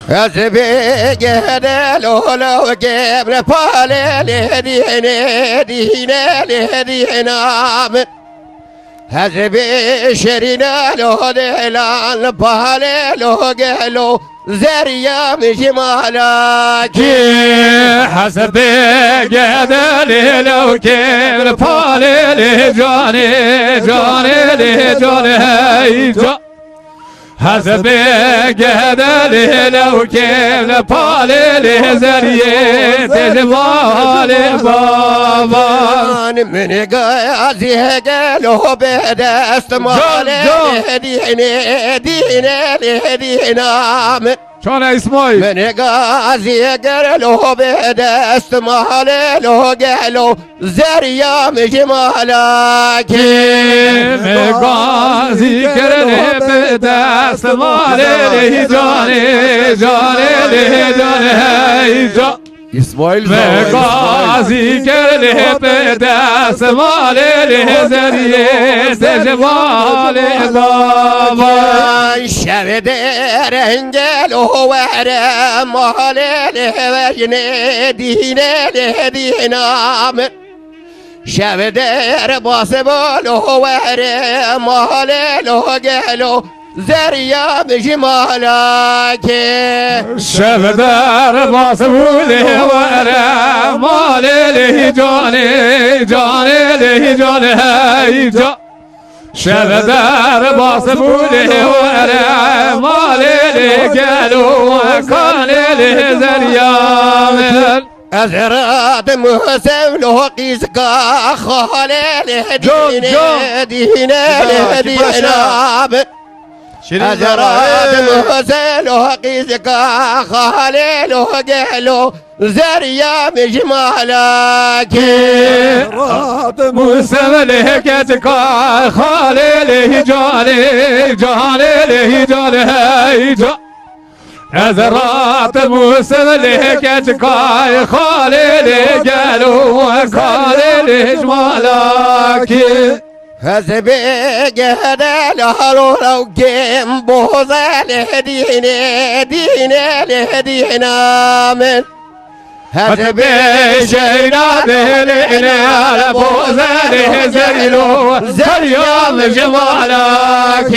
حسبي جهد لولو قبل بالي لهدينا دينا لهدينا حسبي شرينا لو دلال بالي لو قالو زريا مش مالك حسبي قدلي لو قبل بالي لجاني هي جو حسبي قدلي لو كيف بالي لزريه تجمالي بابا من قازي قالوا بدست مالي دينا شلون يا اسماعيل من قازي قالوا بدست مالي لو قالوا زريا مش مالك من قازي قالوا بدست مالي جاني هي جو İsmail Gazi kerli bedes mali zeriye tecmali baba şevde rengel o vere mahale vecne dinam şevde basbol o vere mahale lo gelo زريا بجمالك شبدار باسبولي ورا مالي له جاني هاي جو شبدار باسبولي ورا مالي له قالوا كان له زريا أزراد مهسم له قيسك خالي دينا أزراد مهسل وقيسك خالل وقهلو زريا مجمالك أزراد مهسل وقيسك خالل جاني هاي جو أزراد مهسل وقيسك خالل قالوا خالل جمالك حسبي قهد لهلو لو قيم بوزة لهدينا من حسبي شينا بلينا بوزة لهزيلو زريا من جمالك